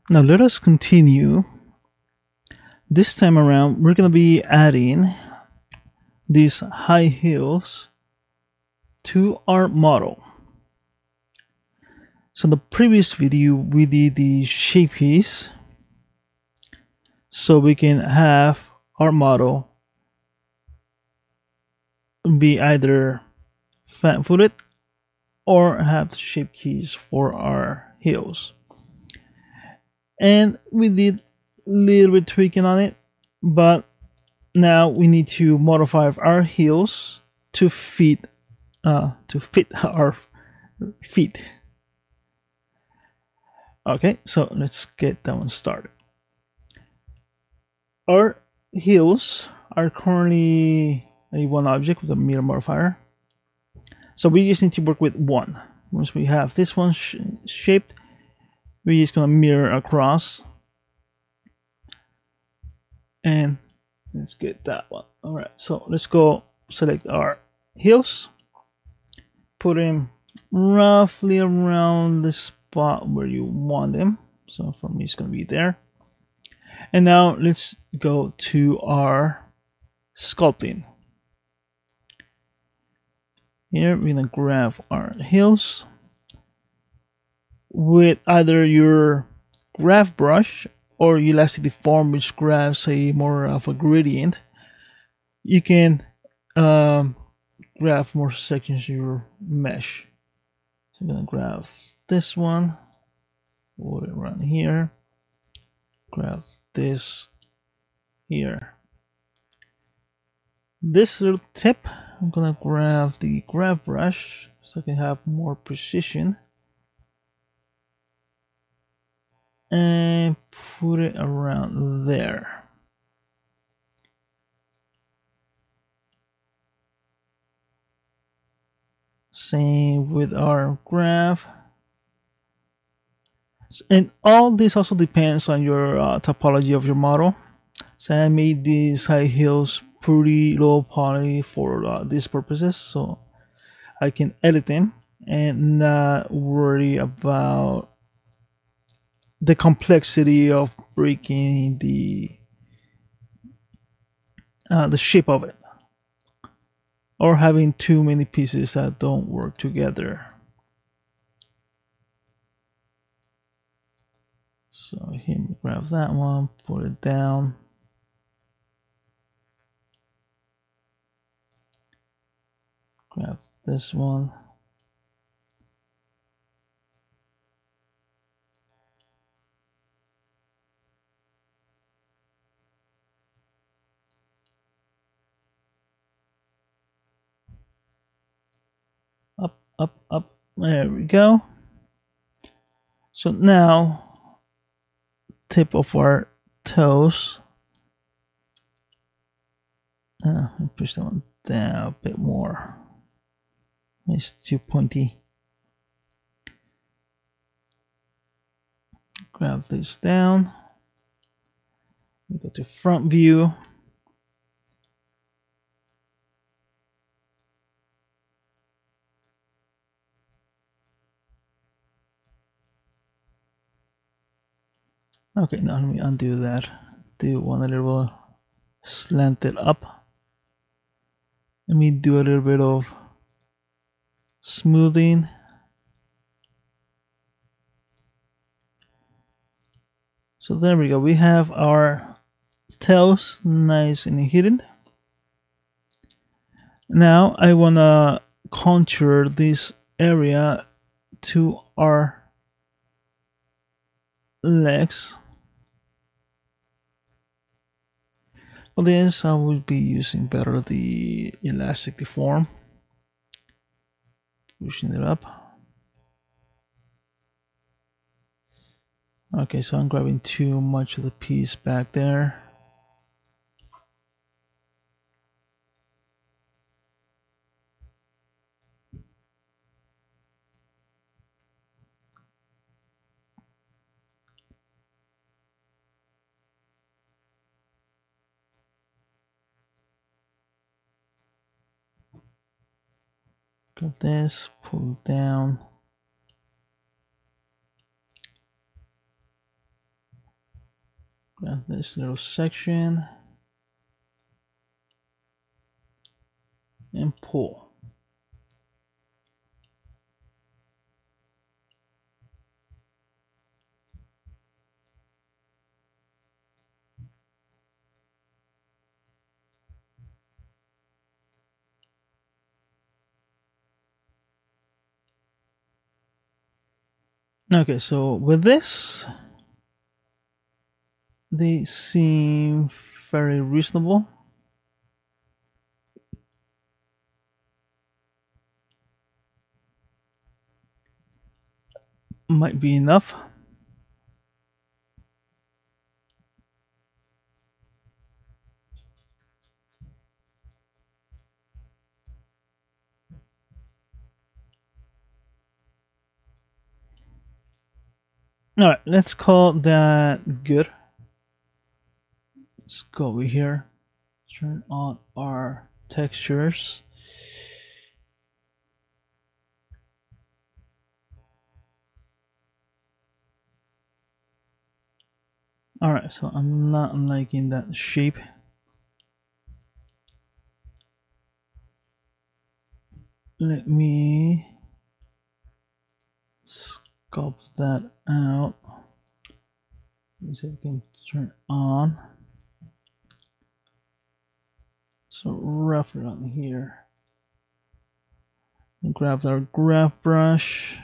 Now let us continue. This time around, we're going to be adding these high heels to our model. So in the previous video, we did the shape piece so we can have our model be either flat-footed or have the shape keys for our heels. And we did a little bit tweaking on it, but now we need to modify our heels to fit our feet. Okay, so let's get that one started. Our heels are currently a one object with a mirror modifier, so we just need to work with one. Once we have this one shaped, we're just gonna mirror across, and let's get that one. All right, so let's go select our heels, put them roughly around the spot where you want them. So for me, it's gonna be there. And now let's go to our sculpting. Here we're gonna grab our heels with either your graph brush or elastic deform, which grabs a more of a gradient. You can grab more sections of your mesh. So I'm gonna grab this one, put it around here, grab this here. This little tip, I'm gonna grab the grab brush so I can have more precision and put it around there. Same with our graph. And all this also depends on your topology of your model. So I made these high heels pretty low poly for these purposes, so I can edit them and not worry about the complexity of breaking the shape of it, or having too many pieces that don't work together. So here, grab that one, put it down. Grab this one. Up, up, up. There we go. So now, tip of our toes. Push that one down a bit more. It's too pointy. Grab this down. We go to front view. Okay, now let me undo that. Do one a little slanted up. Let me do a little bit of smoothing. So there we go. We have our tails nice and hidden. Now I want to contour this area to our legs. For this, I will be using better the elastic deform. Pushing it up. Okay, so I'm grabbing too much of the piece back there. Grab this, pull it down. grab this little section and pull. Okay, so with this, they seem very reasonable. Might be enough. All right, let's call that good. Let's go over here, turn on our textures. All right, so I'm not liking that shape. Let me sculpt that out. So we can turn on. So rough around here. And grab our graph brush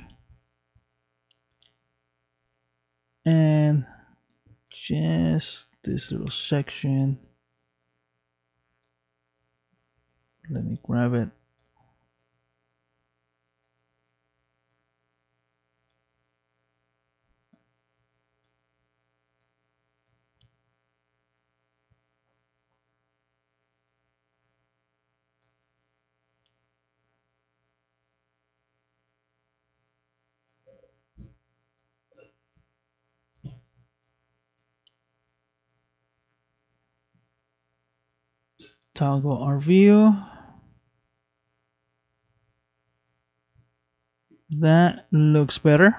and just this little section. Let me grab it. Toggle our view. That looks better.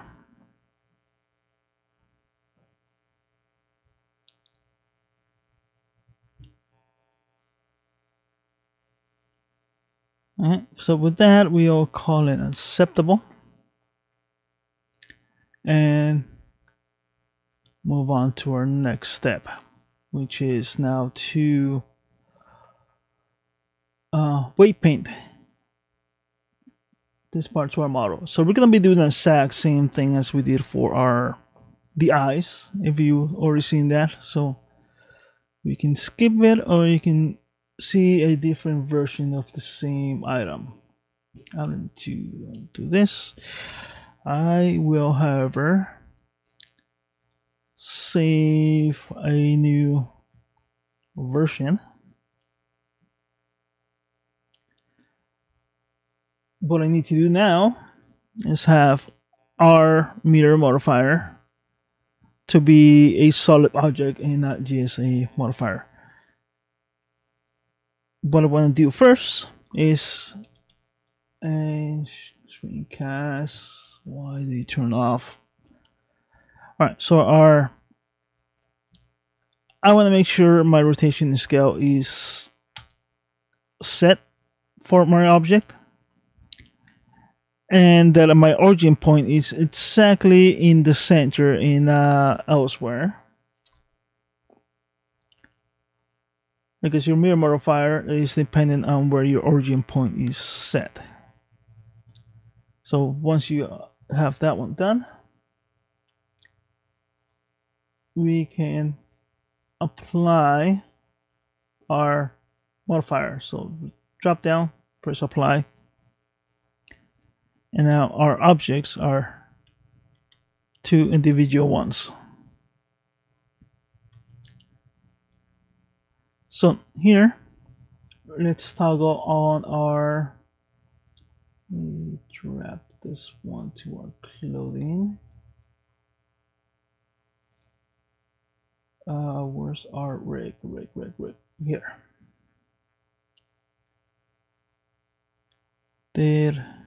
All right, so with that, we'll call it acceptable and move on to our next step, which is now to weight paint this part to our model. So we're gonna be doing the exact same thing as we did for the eyes, if you already seen that. So we can skip it, or you can see a different version of the same item. I'm going to do this. I will, however, save a new version. What I need to do now is have our meter modifier to be a solid object and not just a modifier. What I want to do first is a screencast. Why do you turn off? All right, so I want to make sure my rotation scale is set for my object, and that my origin point is exactly in the center in elsewhere, because your mirror modifier is dependent on where your origin point is set. So once you have that one done, we can apply our modifier. So drop down, press apply, and now our objects are two individual ones. So here, let's toggle on our, let me drop this one to our clothing. Where's our rig? Here. There.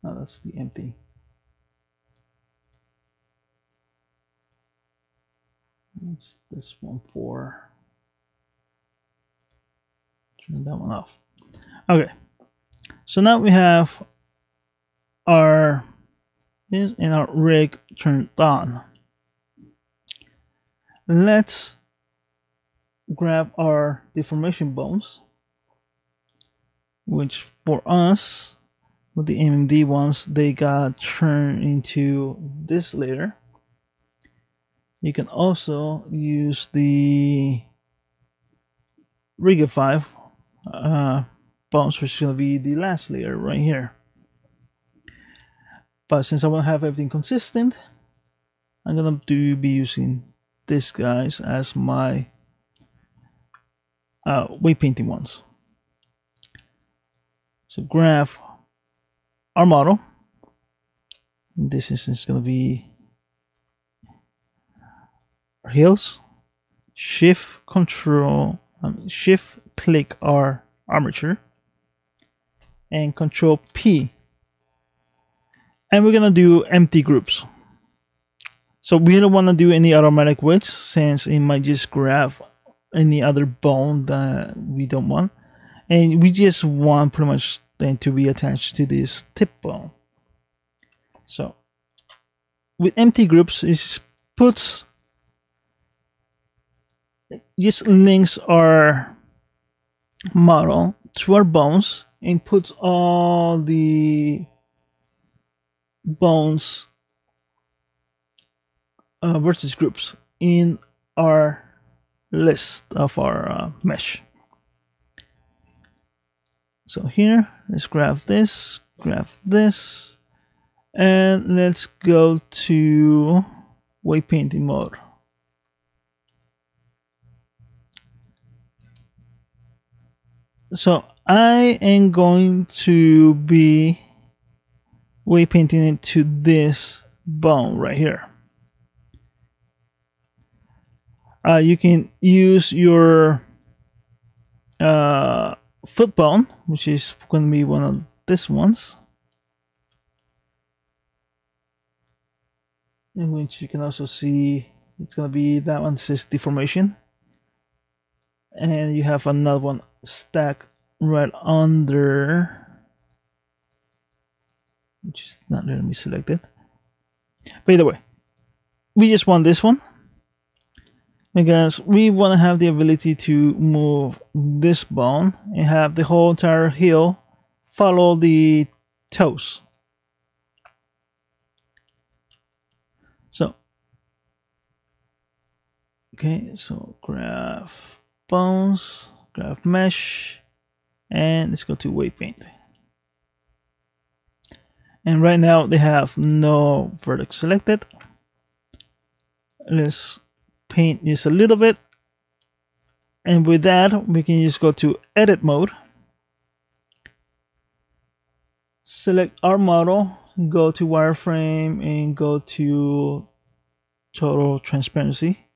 Oh, that's the empty. What's this one for? Turn that one off. Okay, so now we have our this and our rig turned on. Let's grab our deformation bones, which for us with the MMD ones, they got turned into this layer. You can also use the Rigify bones, which is going to be the last layer right here. But since I want to have everything consistent, I'm going to be using these guys as my weight painting ones. So grab our model. This is going to be our heels. Shift click our armature and Control P. And we're gonna do empty groups. So we don't want to do any automatic weights since it might just grab any other bone that we don't want. And we just want pretty much then to be attached to this tip bone. So with empty groups, it just links our model to our bones and puts all the bones versus groups in our list of our mesh. So here, let's grab this, and let's go to weight painting mode. So I am going to be weight painting it to this bone right here. You can use your foot bone, which is going to be one of these ones, in which you can also see it's going to be that one. Says deformation, and you have another one stacked right under, which is not letting me select it. But either way, we just want this one because we want to have the ability to move this bone and have the whole entire heel follow the toes. So, okay, so grab bones, grab mesh, and let's go to weight paint. And right now they have no vertex selected. Let's paint just a little bit, and with that we can just go to edit mode, select our model, go to wireframe and go to total transparency,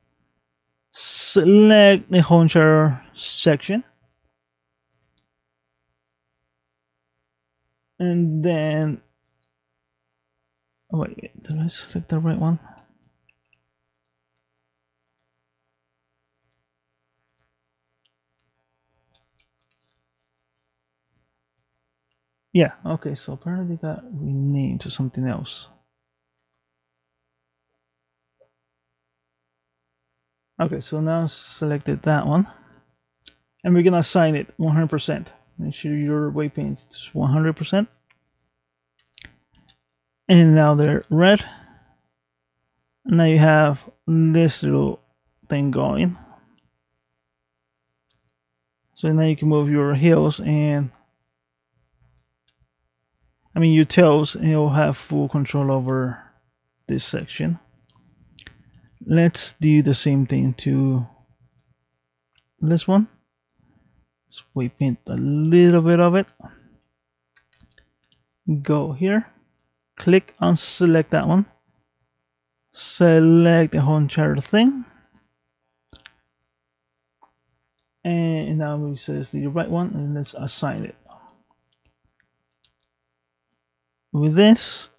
select the whole entire section, and then wait, did I select the right one? Yeah, okay, so apparently they got renamed to something else. Okay, so now selected that one, and we're gonna assign it 100%. Make sure your weight paint is 100%. And now they're red. Now you have this little thing going. So now you can move your heels and your toes, and you'll have full control over this section. Let's do the same thing to this one. Let's weight paint a little bit of it. Go here, click on select that one, select the whole entire thing, and now it says the right one, and let's assign it with this,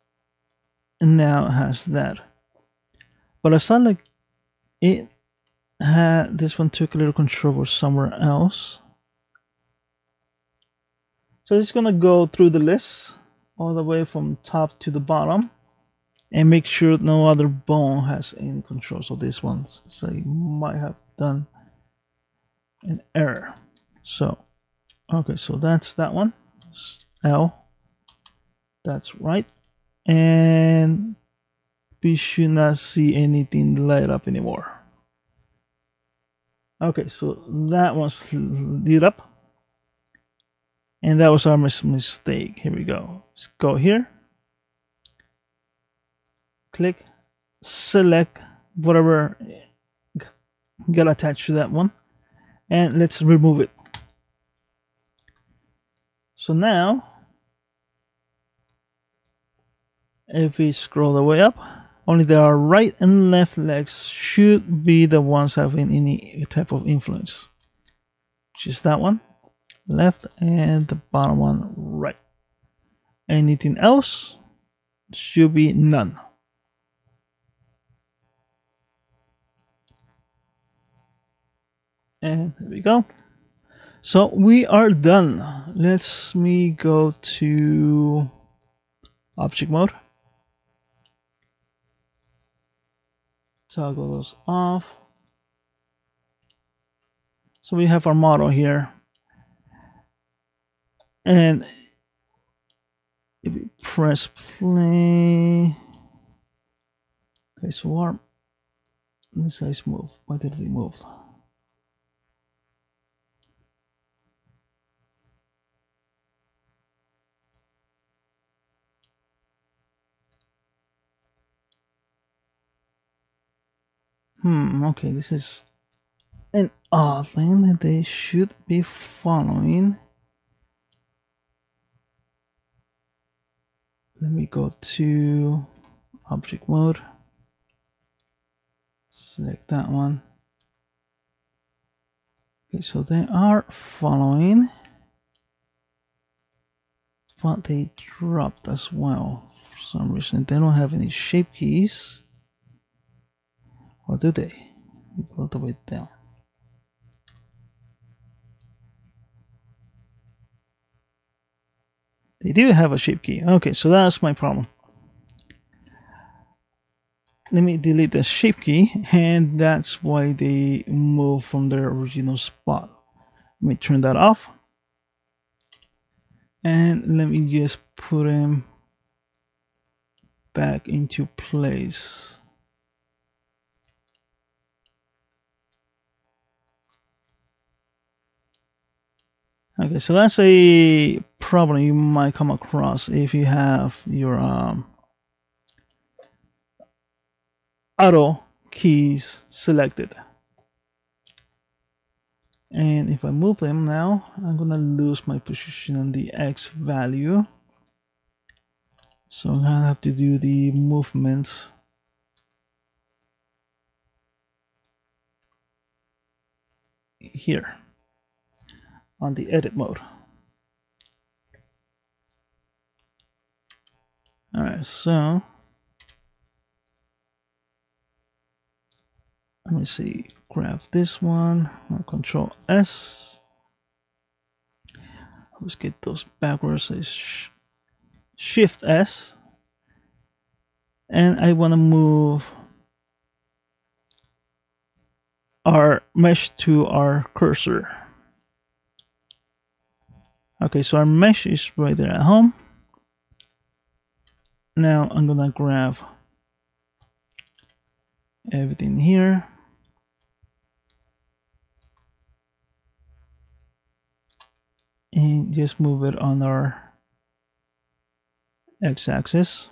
and now it has that. But I saw like it this one took a little control over somewhere else. So it's gonna go through the list all the way from top to the bottom and make sure no other bone has any control. So this one, so you might have done an error. So okay, so that's that one. L, that's right. And we should not see anything light up anymore. Okay, so that one's lit up. And that was our mistake. Here we go. Let's go here. Click, select whatever got attached to that one. And let's remove it. So now, if we scroll the way up, only the right and left legs should be the ones having any type of influence. Which is that one, left, and the bottom one, right. Anything else should be none. And there we go. So we are done. Let's me go to object mode. Toggle those off. So we have our model here. And if we press play. Okay, so our this guy's move. Why did we move? Okay, this is an odd thing that they should be following. Let me go to object mode. Select that one. Okay, so they are following, but they dropped as well for some reason. They don't have any shape keys. Or do they? Go the way down. They do have a shape key. Okay, so that's my problem. Let me delete the shape key, and that's why they move from their original spot. Let me turn that off. And let me just put him back into place. Okay, so that's a problem you might come across if you have your auto keys selected. And if I move them now, I'm gonna lose my position on the X value. So I'm gonna have to do the movements here on the edit mode. All right, so let me see, grab this one, Control S. Let's get those backwards. It's Shift S, and I want to move our mesh to our cursor. Okay, so our mesh is right there at home. Now I'm gonna grab everything here. And just move it on our x-axis.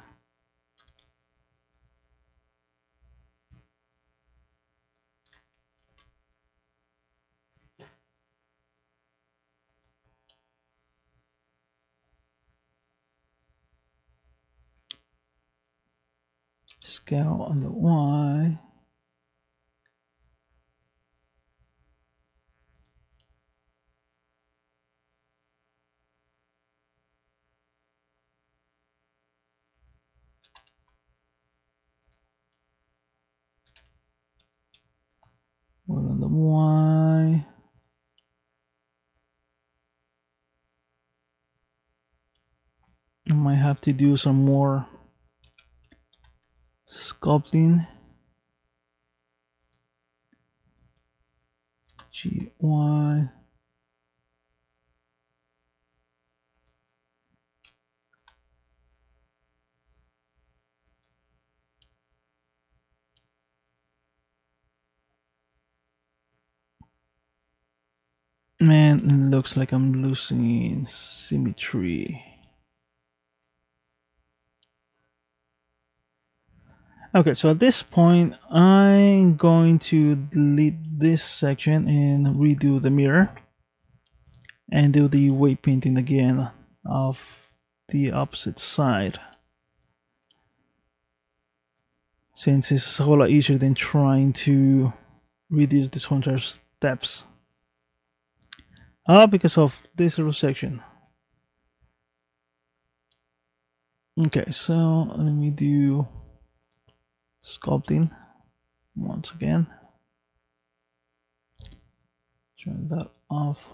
Scale on the Y. Well, Y. I might have to do some more sculpting. GY. Man, it looks like I'm losing symmetry. Okay, so at this point, I'm going to delete this section and redo the mirror and do the weight painting again of the opposite side, since it's a whole lot easier than trying to reduce these entire steps. Because of this little section. Okay, so let me do sculpting once again. Turn that off.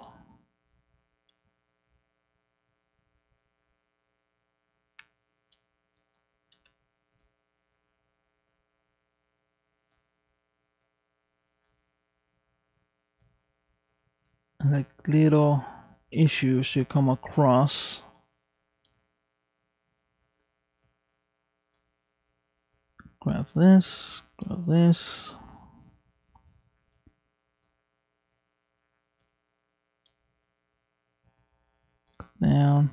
Like little issues you come across. Grab this, grab this. Down.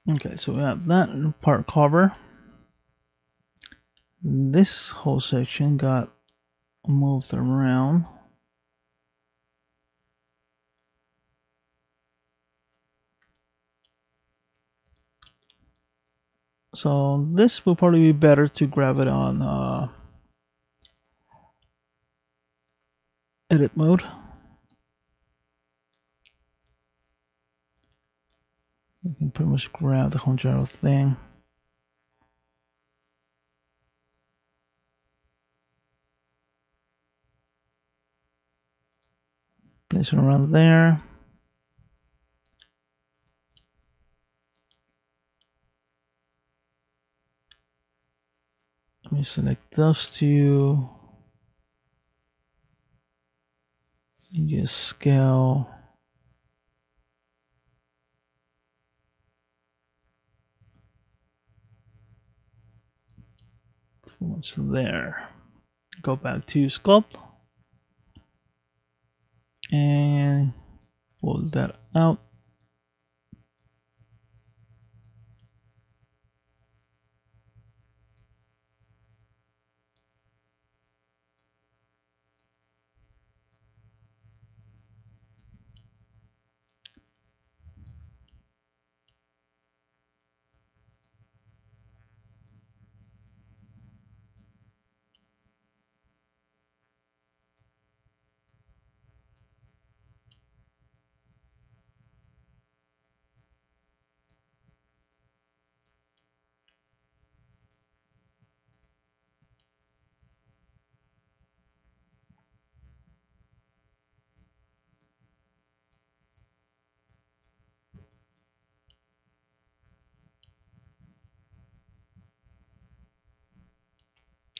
Okay, so we have that part covered. This whole section got moved around. So this will probably be better to grab it on edit mode. You can pretty much grab the whole general thing. Place it around there. Let me select those two. And just scale. Too much there. Go back to sculpt. And pull that out.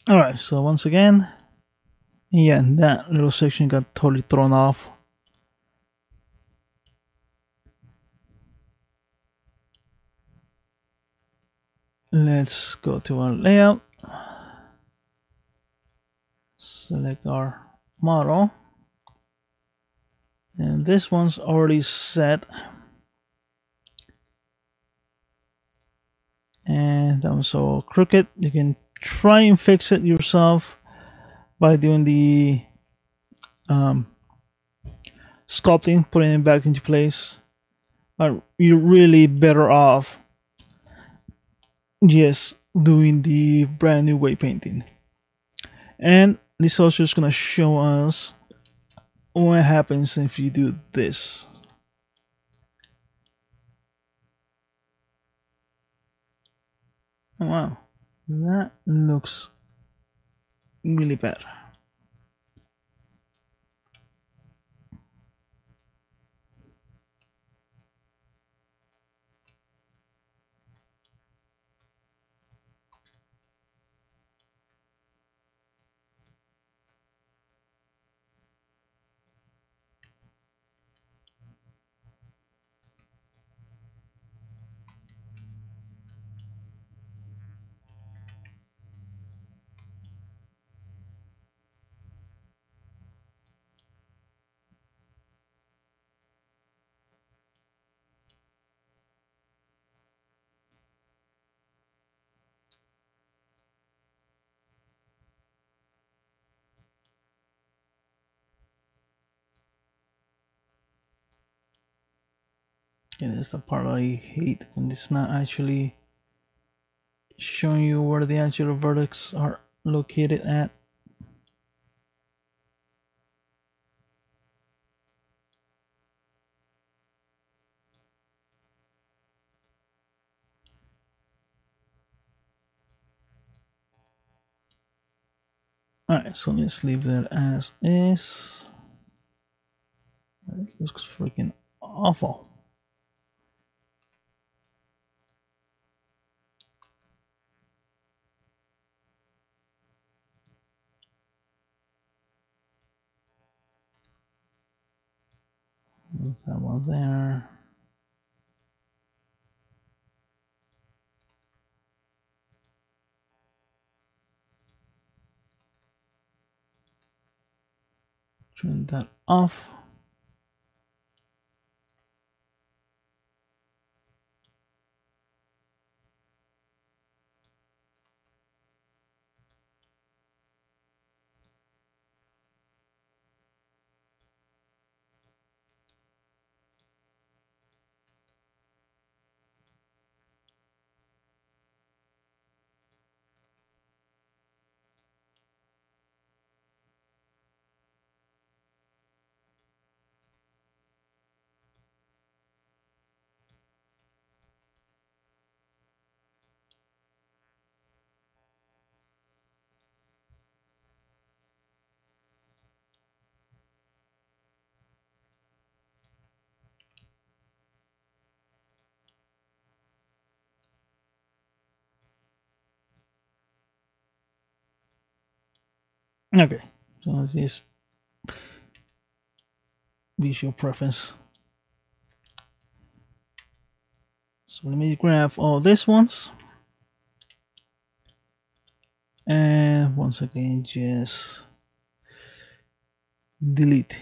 Alright, so once again, yeah, that little section got totally thrown off. Let's go to our layout. Select our model. And this one's already set. And that one's so crooked. You can try and fix it yourself by doing the sculpting, putting it back into place. But you're really better off just doing the brand new way painting. And this also is gonna show us what happens if you do this. Wow, that looks really bad. And that's the part I hate, when it's not actually showing you where the actual vertex are located at. Alright, so let's leave that as is. It looks freaking awful. Move that one there. Turn that off. Okay, so this is visual preference. So let me grab all these ones, and once again just delete.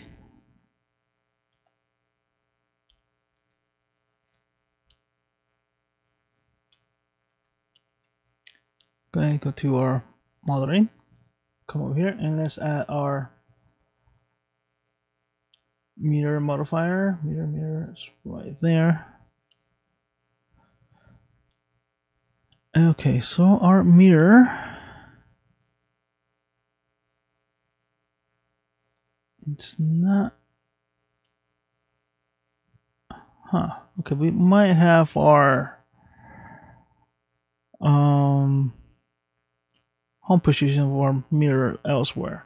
Okay, go to our modeling, come over here, and let's add our mirror modifier. Mirror is right there. Okay, so our mirror, it's not, okay, we might have our home position of our mirror elsewhere.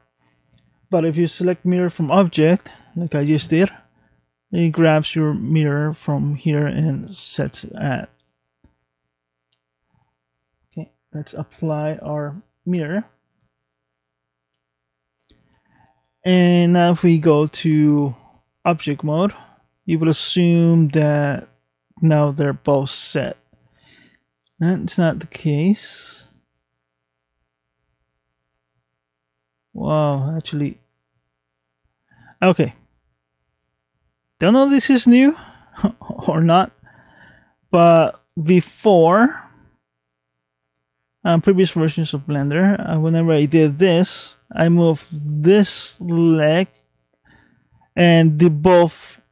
But if you select mirror from object, like I just did, it grabs your mirror from here and sets it at. Okay, let's apply our mirror. And now if we go to object mode, you will assume that now they're both set. That's not the case. Wow, actually, okay. Don't know if this is new or not, but before previous versions of Blender, whenever I did this, I moved this leg and the both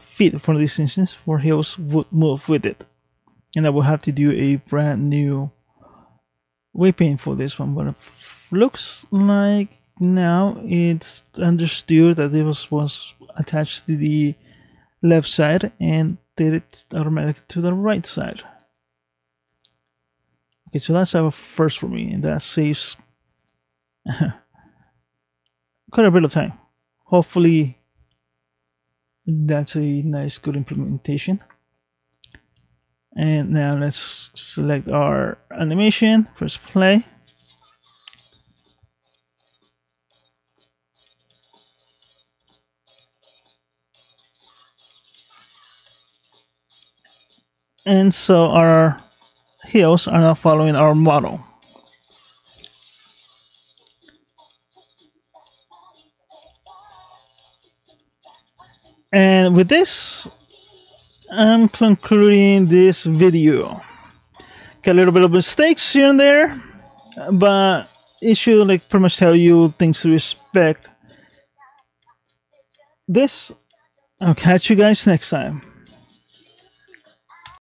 feet for this instance for heels would move with it. and I will have to do a brand new waypoint for this one. But it looks like now it's understood that it was attached to the left side and did it automatically to the right side. Okay, so that's our first for me, and that saves quite a bit of time. Hopefully that's a nice, good implementation. And now let's select our animation, press play. And so our hills are now following our model. And with this, I'm concluding this video. Got a little bit of mistakes here and there, but it should like pretty much tell you things to expect. This, I'll catch you guys next time.